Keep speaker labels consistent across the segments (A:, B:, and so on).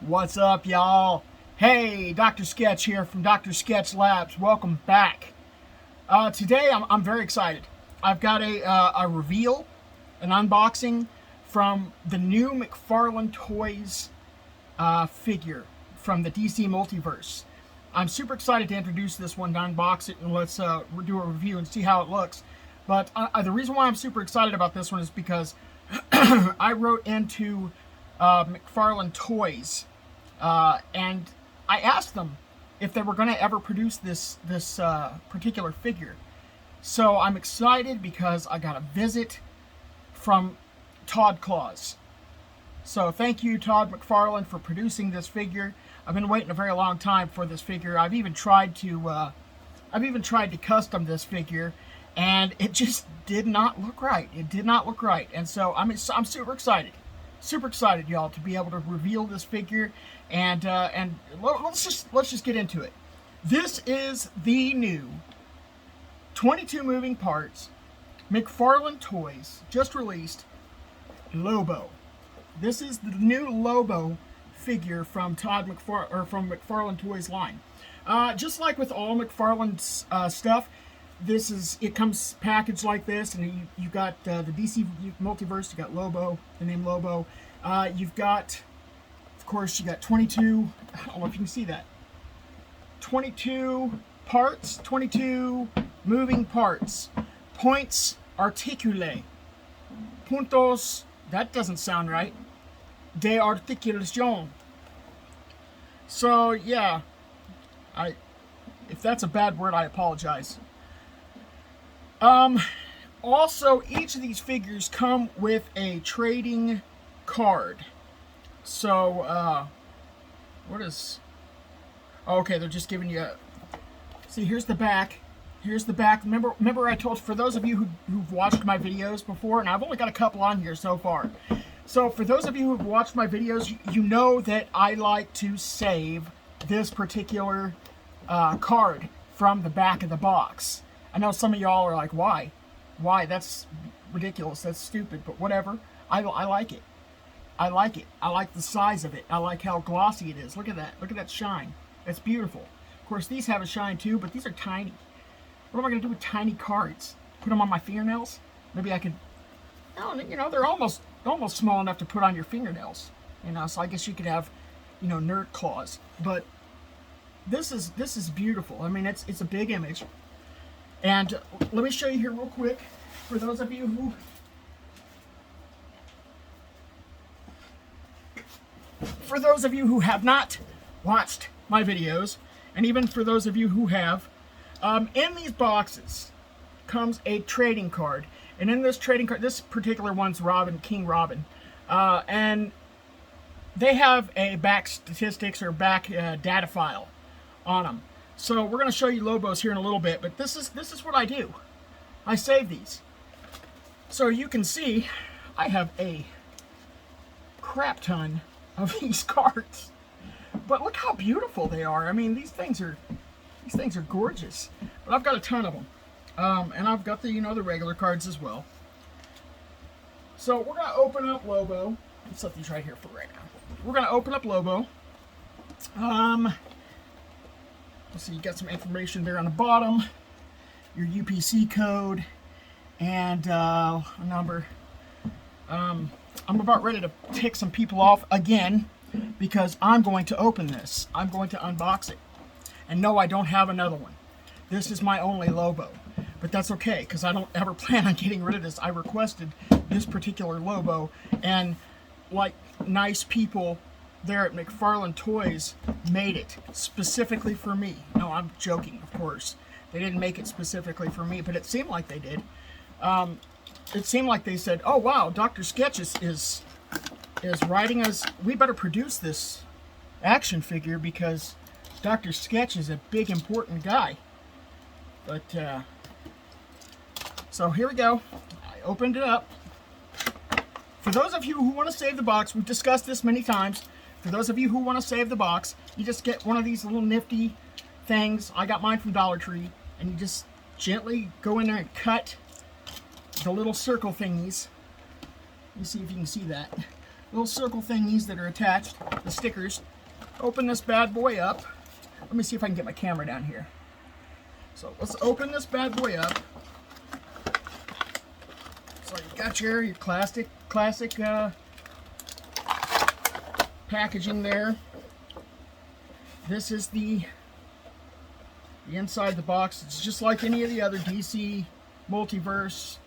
A: What's up, y'all? Hey, Dr. Sketch here from Dr. Sketch Labs. Welcome back. Today, I'm very excited. I've got a reveal, an unboxing from the new McFarlane Toys figure from the DC Multiverse. I'm super excited to introduce this one, to unbox it, and let's do a review and see how it looks. But the reason why I'm super excited about this one is because I wrote into McFarlane Toys, and I asked them if they were going to ever produce this particular figure. So I'm excited because I got a visit from Todd Claus. So thank you, Todd McFarlane, for producing this figure. I've been waiting a very long time for this figure. I've even tried to custom this figure, and it just did not look right. It did not look right, and so I'm super excited. Super excited, y'all, to be able to reveal this figure, and let's just get into it. This is the new 22 moving parts McFarlane Toys just released Lobo. This is the new Lobo figure from from McFarlane Toys line. Just like with all McFarlane's stuff, it comes packaged like this, and you got the DC Multiverse. You got Lobo, the name Lobo. You've got, of course, you got 22. I don't know if you can see that. 22 parts, 22 moving parts. Points articule. Puntos. That doesn't sound right. De articulation. So yeah, if that's a bad word, I apologize. Also, each of these figures come with a trading card. So, okay, they're just giving you see, here's the back. Here's the back. Remember I told, for those of you who've watched my videos before, and I've only got a couple on here so far. So, for those of you who've watched my videos, you know that I like to save this particular card from the back of the box. I know some of y'all are like, why? Why? That's ridiculous. That's stupid. But whatever. I like it. I like it. I like the size of it. I like how glossy it is. Look at that. Look at that shine. That's beautiful. Of course, these have a shine too, but these are tiny. What am I going to do with tiny cards? Put them on my fingernails? Maybe I could... Oh, you know, they're almost small enough to put on your fingernails. You know, so I guess you could have, you know, nerd claws. But this is beautiful. I mean, it's a big image. And let me show you here real quick, for those of you who have not watched my videos, and even for those of you who have, in these boxes comes a trading card. And in this trading card, this particular one's King Robin, and they have a back statistics or back data file on them. So we're going to show you Lobos here in a little bit, but this is what I do. I save these. So you can see I have a crap ton of these cards. But look how beautiful they are. I mean, these things are gorgeous. But I've got a ton of them. And I've got the regular cards as well. So we're going to open up Lobo. Let's set these right here for right now. We're going to open up Lobo. So you got some information there on the bottom, your UPC code, and a number. I'm about ready to tick some people off again because I'm going to open this. I'm going to unbox it. And no, I don't have another one. This is my only Lobo. But that's okay, because I don't ever plan on getting rid of this. I requested this particular Lobo, and like nice people there at McFarlane Toys made it specifically for me. No, I'm joking, of course. They didn't make it specifically for me, but it seemed like they did. It seemed like they said, oh wow, Dr. Sketch is writing us, we better produce this action figure because Dr. Sketch is a big important guy. But so here we go. I opened it up. For those of you who want to save the box, we've discussed this many times. For those of you who want to save the box, you just get one of these little nifty things. I got mine from Dollar Tree, and you just gently go in there and cut the little circle thingies. Let me see if you can see that. little circle thingies that are attached, the stickers. Open this bad boy up. Let me see if I can get my camera down here. So let's open this bad boy up. So you got your classic packaging there. This is the inside the box. It's just like any of the other DC Multiverse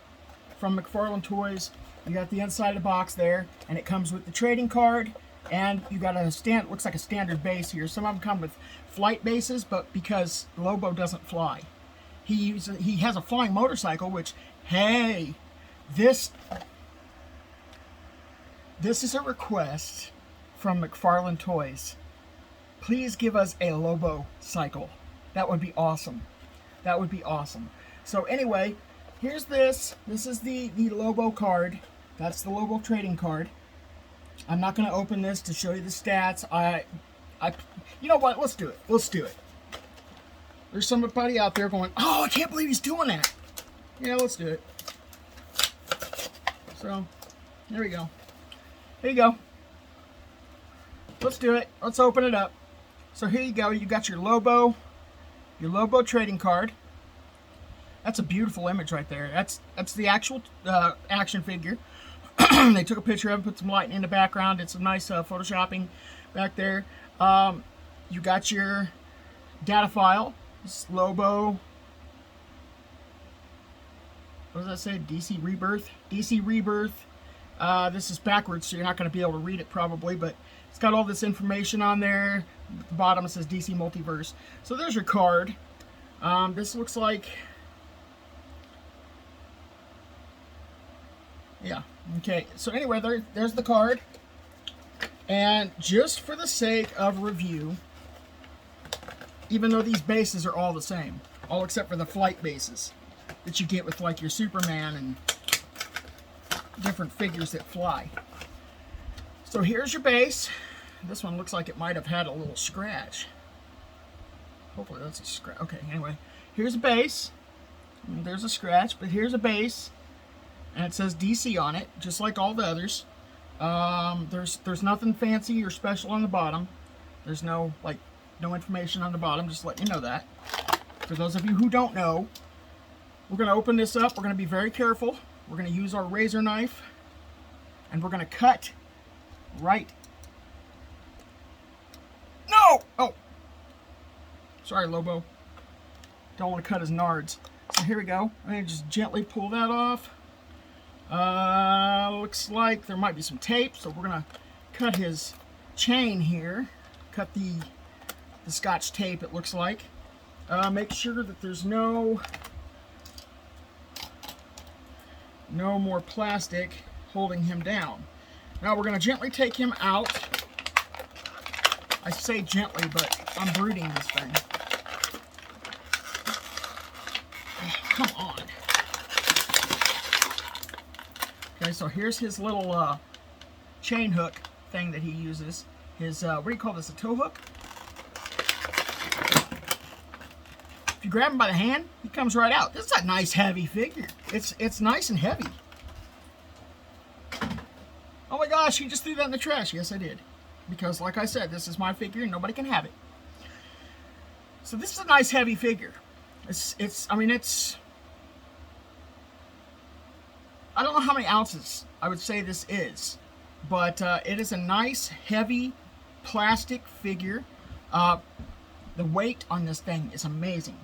A: from McFarlane Toys. You got the inside of the box there, and it comes with the trading card, and you got a looks like a standard base here. Some of them come with flight bases, but because Lobo doesn't fly, he has a flying motorcycle. Which, hey, this is a request from McFarlane Toys. Please give us a Lobo cycle. That would be awesome. That would be awesome. So anyway, here's this. This is the Lobo card. That's the Lobo trading card. I'm not going to open this to show you the stats. You know what? Let's do it. Let's do it. There's somebody out there going, oh, I can't believe he's doing that. Yeah, let's do it. So, there we go. There you go. Let's do it. Let's open it up. So here you go. You got your Lobo trading card. That's a beautiful image right there. That's the actual action figure. They took a picture of it, put some light in the background. It's a nice photoshopping back there. You got your data file. It's Lobo. What does that say? DC Rebirth. DC Rebirth. This is backwards, so you're not going to be able to read it probably, but it's got all this information on there. At the bottom it says DC Multiverse. So there's your card. This looks like... Yeah, okay. So anyway, there's the card. And just for the sake of review, even though these bases are all the same, all except for the flight bases that you get with like your Superman and different figures that fly. So here's your base. This one looks like it might have had a little scratch. Hopefully that's a scratch. Okay, anyway, here's a base. There's a scratch, but here's a base. And it says DC on it, just like all the others. There's nothing fancy or special on the bottom. There's no information on the bottom, just letting you know that. For those of you who don't know, we're going to open this up. We're going to be very careful. We're going to use our razor knife, and we're going to cut right. No! Oh! Sorry, Lobo. Don't want to cut his nards. So here we go. I'm going to just gently pull that off. Looks like there might be some tape, so we're going to cut his chain here. Cut the Scotch tape, it looks like. Make sure that there's no more plastic holding him down. Now we're going to gently take him out. I say gently, but I'm brooding this thing. Oh, come on. Okay, so here's his little chain hook thing that he uses. His, what do you call this, a tow hook? If you grab him by the hand, he comes right out. This is a nice heavy figure. It's nice and heavy. Oh my gosh, he just threw that in the trash. Yes, I did. Because like I said, this is my figure and nobody can have it. So this is a nice heavy figure. I mean, I don't know how many ounces I would say this is, but it is a nice heavy plastic figure. The weight on this thing is amazing.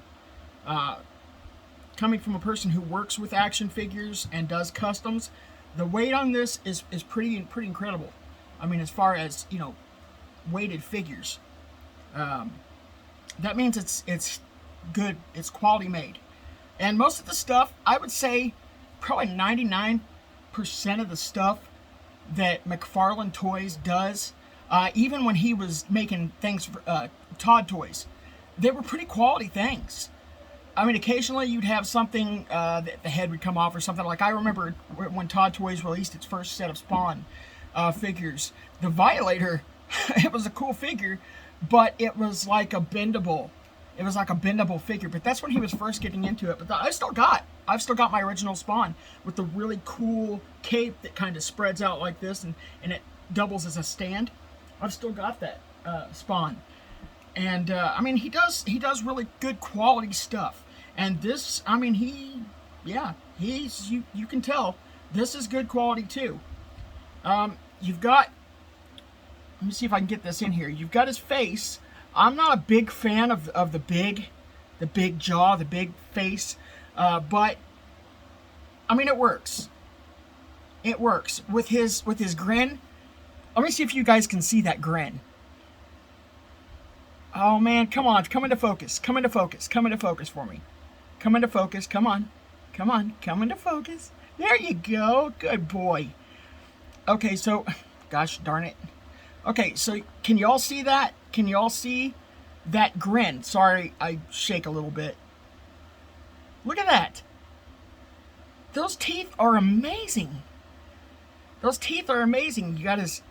A: Coming from a person who works with action figures and does customs, the weight on this is pretty incredible. I mean, as far as, you know, weighted figures, that means it's good, it's quality made. And most of the stuff, I would say probably 99% of the stuff that McFarlane Toys does, even when he was making things for Todd Toys, they were pretty quality things. I mean, occasionally you'd have something that the head would come off or something. Like I remember when Todd Toys released its first set of Spawn figures, the Violator, it was a cool figure, but it was like a bendable. It was like a bendable figure, but that's when he was first getting into it. But I've still got my original Spawn with the really cool cape that kind of spreads out like this, and it doubles as a stand. I've still got that Spawn, and I mean he does really good quality stuff. And this, I mean he's you can tell this is good quality too. You've got, let me see if I can get this in here. You've got his face. I'm not a big fan of the big jaw, the big face, but I mean it works. It works with his grin. Let me see if you guys can see that grin. Oh man, come on, come into focus. Come into focus. Come into focus for me. Come into focus. Come on. Come on. Come into focus. There you go. Good boy. Okay, so, gosh darn it. Okay, so can you all see that? Can you all see that grin? Sorry, I shake a little bit. Look at that. Those teeth are amazing. Those teeth are amazing. You got his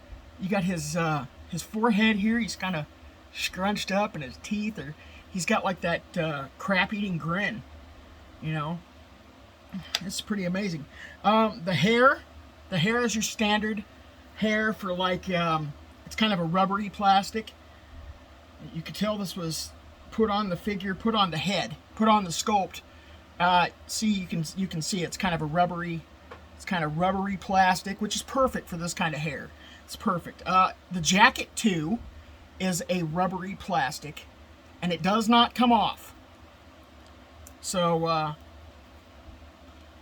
A: forehead here. He's kind of scrunched up, and his teeth are. He's got like that crap-eating grin. You know, it's pretty amazing. The hair is your standard hair for like. It's kind of a rubbery plastic. You could tell this was put on the figure, put on the head, put on the sculpt. See, you can see it's kind of a rubbery. It's kind of rubbery plastic, which is perfect for this kind of hair. It's perfect. The jacket, too, is a rubbery plastic, and it does not come off. So,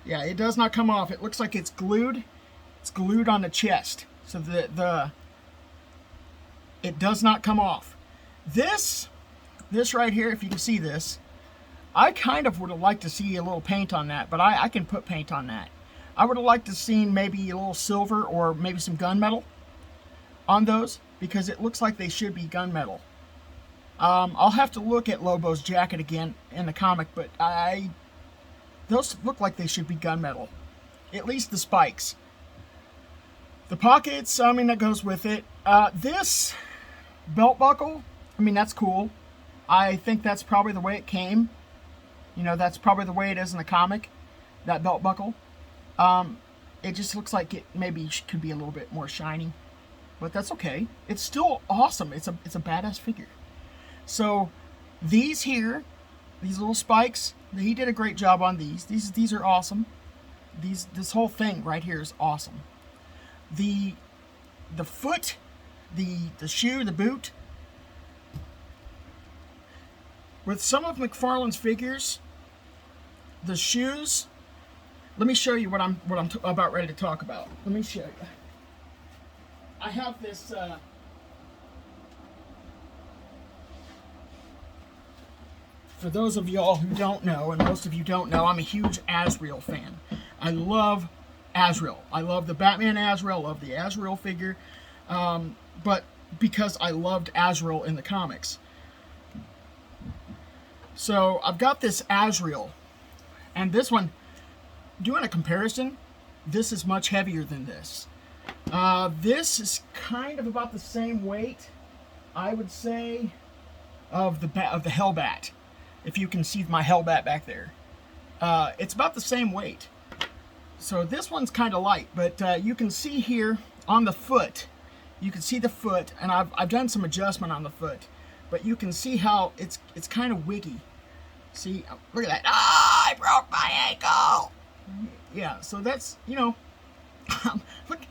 A: yeah, it does not come off. It looks like it's glued. It's glued on the chest. So it does not come off. This right here, if you can see this, I kind of would have liked to see a little paint on that, but I can put paint on that. I would have liked to see maybe a little silver or maybe some gunmetal on those, because it looks like they should be gunmetal. I'll have to look at Lobo's jacket again in the comic, but those look like they should be gunmetal. At least the spikes. The pockets, I mean, that goes with it. This belt buckle, I mean, that's cool. I think that's probably the way it came. You know, that's probably the way it is in the comic, that belt buckle. It just looks like it maybe could be a little bit more shiny, but that's okay. It's still awesome. It's a badass figure. So these here, these little spikes, he did a great job on these. These are awesome. This whole thing right here is awesome. The foot, the shoe, the boot. With some of McFarlane's figures, the shoes. Let me show you what I'm about ready to talk about. Let me show you. I have this. For those of y'all who don't know, and most of you don't know, I'm a huge Azrael fan. I love Azrael. I love the Batman Azrael. I love the Azrael figure, but because I loved Azrael in the comics. So I've got this Azrael, and this one. Doing a comparison, this is much heavier than this. This is kind of about the same weight, I would say, of the Hellbat. If you can see my Hellbat back there, it's about the same weight. So this one's kind of light, but you can see here on the foot. You can see the foot, and I've done some adjustment on the foot, but you can see how it's kind of wiggy. See, look at that! Ah, I broke my ankle. Yeah, so that's, you know, look,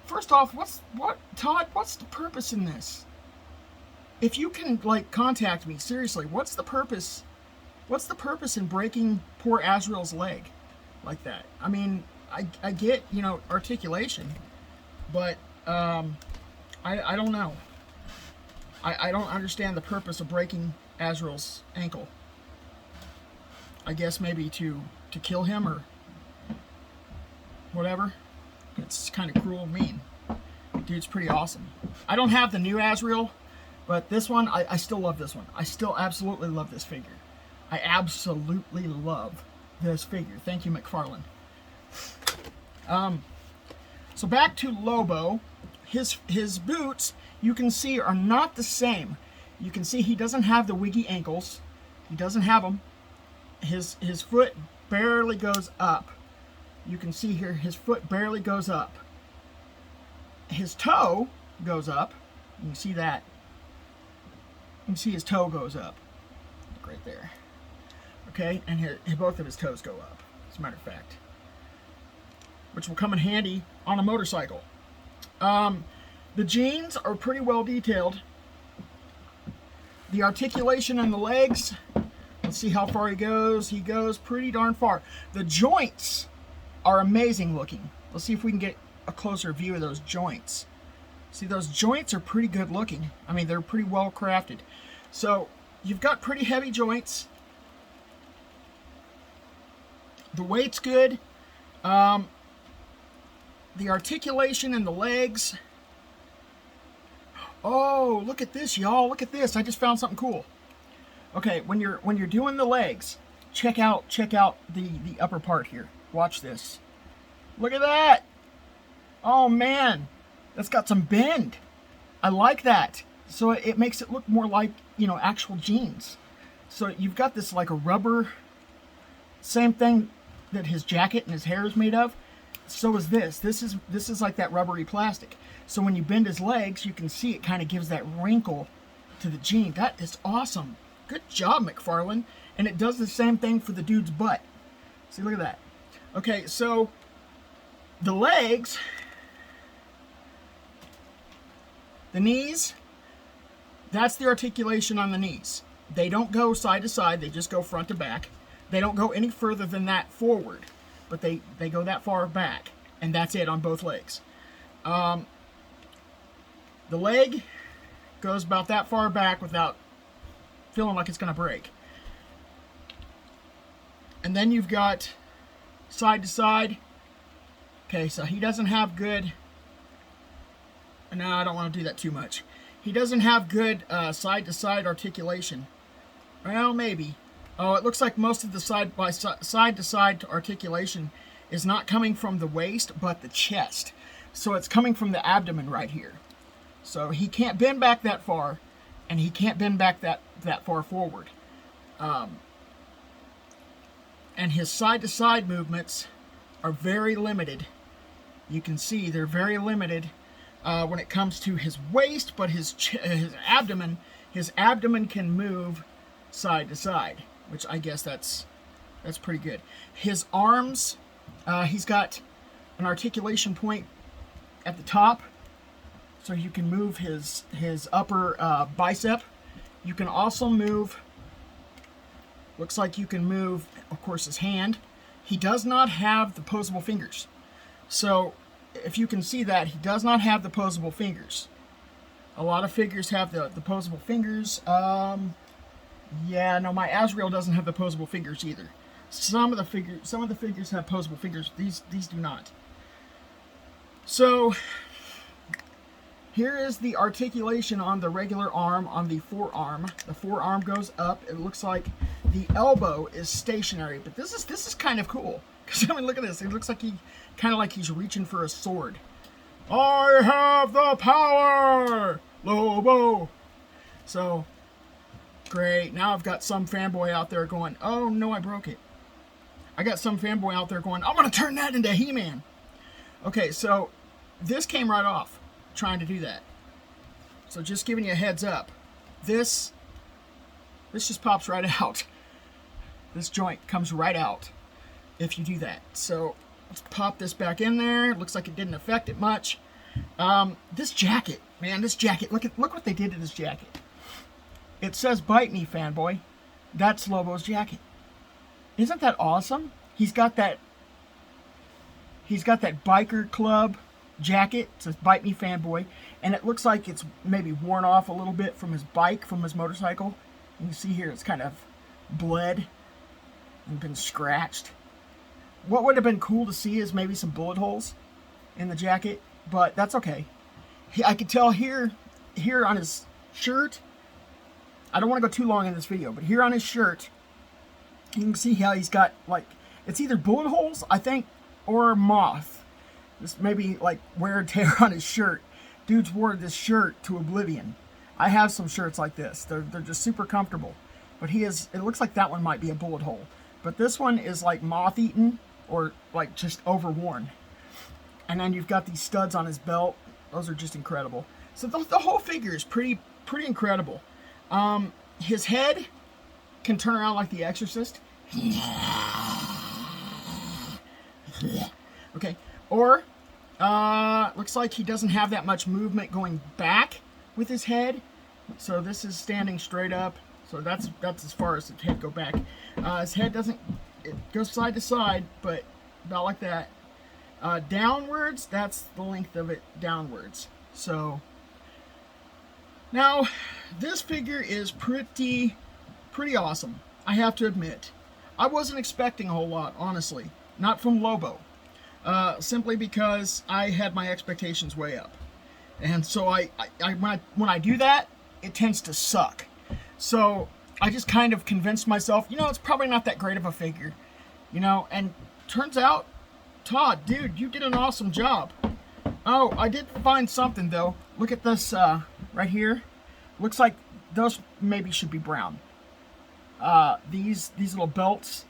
A: first off, Todd, what's the purpose in this? If you can, like, contact me, seriously, what's the purpose in breaking poor Azrael's leg like that? I mean, I get, you know, articulation, but, I don't know. I don't understand the purpose of breaking Azrael's ankle. I guess maybe to kill him or whatever. It's kind of cruel and mean. Dude's pretty awesome. I don't have the new Azrael, but this one, I still love this one. I still absolutely love this figure. I absolutely love this figure. Thank you, McFarlane. So back to Lobo. His boots, you can see, are not the same. You can see he doesn't have the wiggy ankles. He doesn't have them. His foot barely goes up. You can see here his foot barely goes up. his toe goes up. You can see that. You can see his toe goes up. Look right there. Okay, and both of his toes go up, as a matter of fact. Which will come in handy on a motorcycle. The jeans are pretty well detailed. The articulation in the legs, let's see how far he goes. He goes pretty darn far. The joints are amazing looking. Let's see if we can get a closer view of those joints. See, those joints are pretty good looking. I mean, they're pretty well crafted. So, you've got pretty heavy joints. The weight's good. The articulation in the legs. Oh, look at this, y'all. Look at this. I just found something cool. Okay, when you're doing the legs, check out the upper part here. Watch this. Look at that. Oh man, that's got some bend. I like that. So it makes it look more like, you know, actual jeans. So you've got this like a rubber, same thing that his jacket and his hair is made of. So is this. This is like that rubbery plastic. So when you bend his legs, you can see it kind of gives that wrinkle to the jean. That is awesome. Good job, McFarlane. And it does the same thing for the dude's butt. See, look at that. Okay, so the legs, the knees, that's the articulation on the knees. They don't go side to side, they just go front to back. They don't go any further than that forward, but they go that far back, and that's it on both legs. The leg goes about that far back without feeling like it's going to break. And then you've got side to side. Okay, so he doesn't have good... No, I don't want to do that too much. He doesn't have good side to side articulation. Well, maybe. Oh, it looks like most of the side to side articulation is not coming from the waist, but the chest. So it's coming from the abdomen right here. So he can't bend back that far, and he can't bend back that far forward. And his side-to-side movements are very limited. You can see they're very limited when it comes to his waist, but his abdomen can move side to side, which I guess that's pretty good. His arms, he's got an articulation point at the top, so you can move his upper bicep. You can also move, looks like you can move, of course, his hand. He does not have the opposable fingers. So, if you can see that, he does not have the opposable fingers. A lot of figures have the opposable fingers. Yeah, no, my Azrael doesn't have the opposable fingers either. Some of the figures have opposable fingers. These do not. So, here is the articulation on the regular arm, on the forearm. The forearm goes up. It looks like the elbow is stationary, but this is kind of cool. Because, I mean, look at this. It looks like he's reaching for a sword. I have the power, Lobo. So, great. Now I've got some fanboy out there going, oh no, I broke it. I got some fanboy out there going, I'm going to turn that into He-Man. Okay, so this came right off trying to do that. So just giving you a heads up. This just pops right out. This joint comes right out if you do that. So let's pop this back in there. It looks like it didn't affect it much. This jacket, man, this jacket. Look what they did to this jacket. It says "Bite Me, fanboy." That's Lobo's jacket. Isn't that awesome? He's got that biker club jacket. It says "Bite Me, fanboy," and it looks like it's maybe worn off a little bit from his bike, from his motorcycle. You can see here it's kind of bled and been scratched. What would have been cool to see is maybe some bullet holes in the jacket, but that's okay. I could tell here on his shirt, I don't want to go too long in this video, but here on his shirt, you can see how he's got, like, it's either bullet holes, I think, or moth. This maybe like wear and tear on his shirt. Dude's wore this shirt to oblivion. I have some shirts like this. They're just super comfortable. But it looks like that one might be a bullet hole. But this one is like moth-eaten or like just overworn. And then you've got these studs on his belt. Those are just incredible. So the whole figure is pretty incredible. His head can turn around like the Exorcist. Okay, or looks like he doesn't have that much movement going back with his head. So this is standing straight up. So that's as far as the head go back. His head doesn't, it goes side to side, but about like that. Downwards, that's the length of it downwards. So now this figure is pretty awesome, I have to admit. I wasn't expecting a whole lot, honestly. Not from Lobo. Simply because I had my expectations way up. And so when I do that, it tends to suck. So I just kind of convinced myself, you know, it's probably not that great of a figure. You know, and turns out, Todd, dude, you did an awesome job. Oh, I did find something though. Look at this right here. Looks like those maybe should be brown. These little belts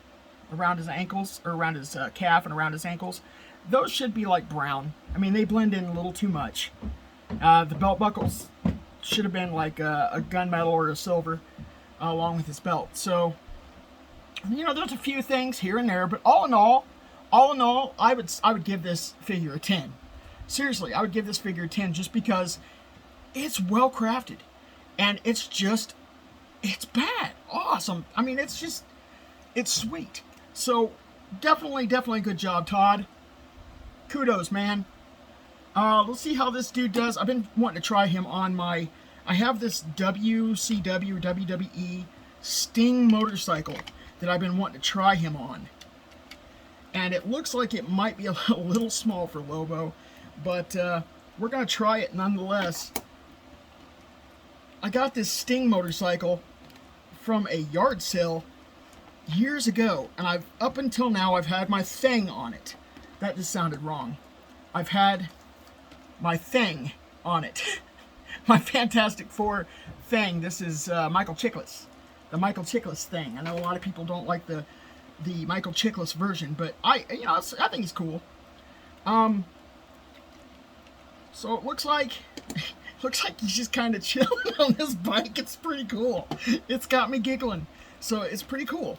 A: around his ankles, or around his calf and around his ankles, those should be like brown. I mean, they blend in a little too much. The belt buckles should have been like a gunmetal or a silver along with his belt. So, you know, there's a few things here and there, but all in all, I would give this figure a 10. Seriously, I would give this figure a 10 just because it's well crafted, and it's bad, awesome. I mean, it's sweet. So definitely good job, Todd. Kudos, man. Let's see how this dude does. I've been wanting to try him on I have this WCW, WWE Sting motorcycle that I've been wanting to try him on. And it looks like it might be a little small for Lobo, but we're going to try it nonetheless. I got this Sting motorcycle from a yard sale years ago, and up until now I've had my thing on it. That just sounded wrong. I've had my thing on it. My Fantastic Four thing. This is Michael Chiklis. The Michael Chiklis thing. I know a lot of people don't like the Michael Chiklis version, but I think he's cool. So it looks like he's just kind of chilling on this bike. It's pretty cool. It's got me giggling. So it's pretty cool.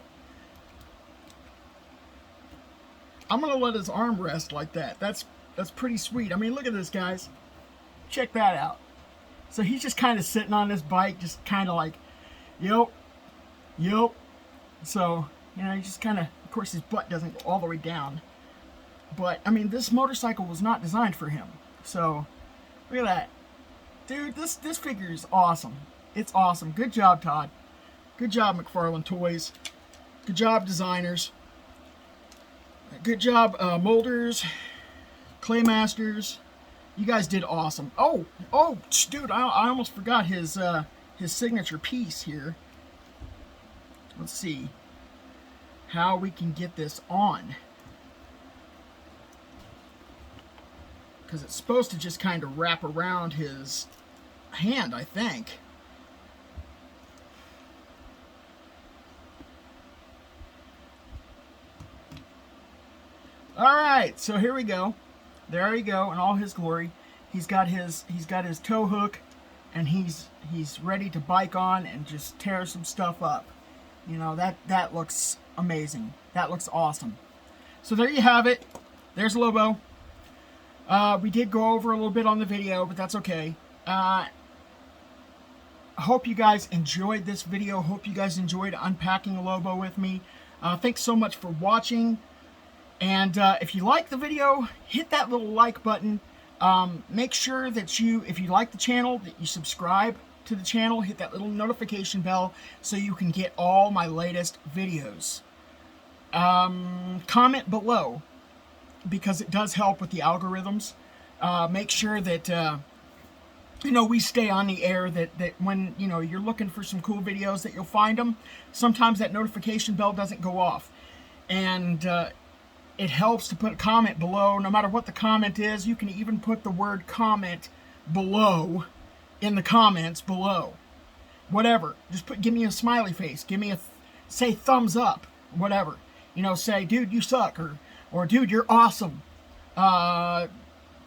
A: I'm gonna let his arm rest like that. That's pretty sweet. I mean, look at this, guys. Check that out. So he's just kind of sitting on this bike, just kind of like, yep. So, you know, he just kind of course, his butt doesn't go all the way down. But, I mean, this motorcycle was not designed for him. So, look at that. Dude, this figure is awesome. It's awesome. Good job, Todd. Good job, McFarlane Toys. Good job, designers. Good job, molders, claymasters. You guys did awesome. Oh, dude, I almost forgot his signature piece here. Let's see how we can get this on. Because it's supposed to just kind of wrap around his hand, I think. Alright, so here we go. There we go in all his glory. He's got his tow hook, and he's ready to bike on and just tear some stuff up. You know, that looks amazing. That looks awesome. So there you have it. There's Lobo. We did go over a little bit on the video, but that's okay. I hope you guys enjoyed this video. Hope you guys enjoyed unpacking Lobo with me. Thanks so much for watching. And if you like the video, hit that little like button. Make sure that if you like the channel, that you subscribe to the channel. Hit that little notification bell so you can get all my latest videos. Comment below, because it does help with the algorithms. Make sure that we stay on the air, that when you're looking for some cool videos, that you'll find them. Sometimes that notification bell doesn't go off, and it helps to put a comment below. No matter what the comment is, you can even put the word comment below in the comments below. Whatever, just give me a smiley face, give me say thumbs up, whatever. Say, dude, you suck, or dude, you're awesome.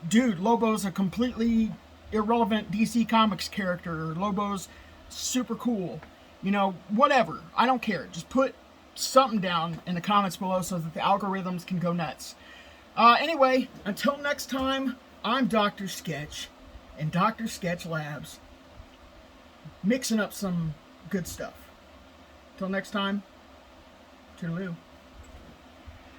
A: dude, Lobo's a completely irrelevant DC Comics character. Lobo's super cool. You know, whatever. I don't care. Just put something down in the comments below so that the algorithms can go nuts. Anyway, until next time, I'm Dr. Sketch and Dr. Sketch Labs, mixing up some good stuff. Till next time, toodaloo.